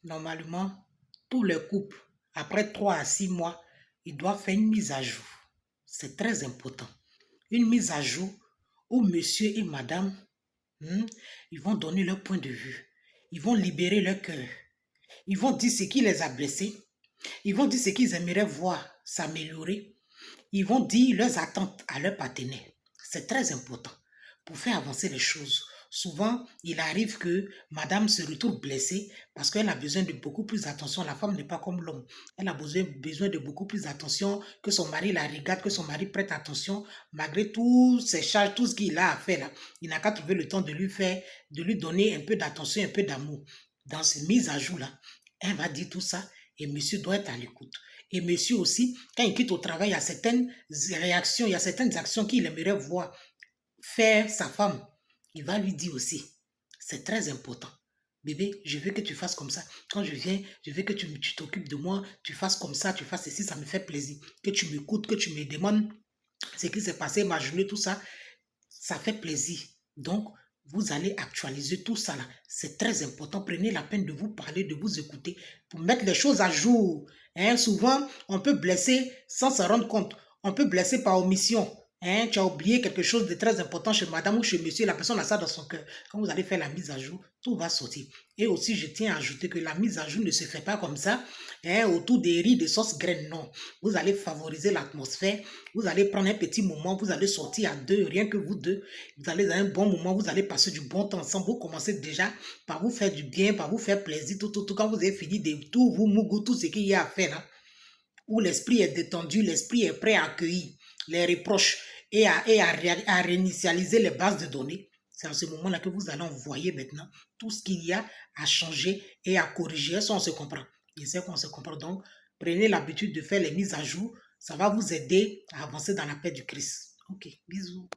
Normalement, tous les couples, après 3 à 6 mois, ils doivent faire une mise à jour. C'est très important. Une mise à jour où monsieur et madame, hmm, ils vont donner leur point de vue. Ils vont libérer leur cœur. Ils vont dire ce qui les a blessés. Ils vont dire ce qu'ils aimeraient voir s'améliorer. Ils vont dire leurs attentes à leur partenaire. C'est très important pour faire avancer les choses. Souvent, il arrive que madame se retrouve blessée parce qu'elle a besoin de beaucoup plus d'attention. La femme n'est pas comme l'homme. Elle a besoin de beaucoup plus d'attention, que son mari la regarde, que son mari prête attention. Malgré toutes ses charges, tout ce qu'il a à faire là, il n'a qu'à trouver le temps de lui faire, de lui donner un peu d'attention, un peu d'amour. Dans ces mises à jour là, elle va dire tout ça et monsieur doit être à l'écoute. Et monsieur aussi, quand il quitte au travail, il y a certaines réactions, il y a certaines actions qu'il aimerait voir faire sa femme. Il va lui dire aussi. C'est très important. Bébé, je veux que tu fasses comme ça. Quand je viens, je veux que tu t'occupes de moi, tu fasses comme ça, tu fasses ceci, ça me fait plaisir. Que tu m'écoutes, que tu me demandes ce qui s'est passé, ma journée, tout ça, ça fait plaisir. Donc, vous allez actualiser tout ça là. C'est très important. Prenez la peine de vous parler, de vous écouter pour mettre les choses à jour. Hein, souvent, on peut blesser sans se rendre compte. On peut blesser par omission. Hein, tu as oublié quelque chose de très important chez madame ou chez monsieur, la personne a ça dans son cœur. Quand vous allez faire la mise à jour, tout va sortir. Et aussi, je tiens à ajouter que la mise à jour ne se fait pas comme ça, hein, autour des riz de sauce graine, non. Vous allez favoriser l'atmosphère, vous allez prendre un petit moment, vous allez sortir à deux, rien que vous deux, vous allez dans un bon moment, vous allez passer du bon temps ensemble, vous commencez déjà par vous faire du bien, par vous faire plaisir, tout, quand vous avez fini de tout, vous mougou, tout ce qu'il y a à faire là, où l'esprit est détendu, l'esprit est prêt à accueillir les reproches et à réinitialiser les bases de données. C'est en ce moment-là que vous allez envoyer maintenant tout ce qu'il y a à changer et à corriger. Ça, on se comprend. Je sais qu'on se comprend. Donc, prenez l'habitude de faire les mises à jour. Ça va vous aider à avancer dans la paix du Christ. Ok, bisous.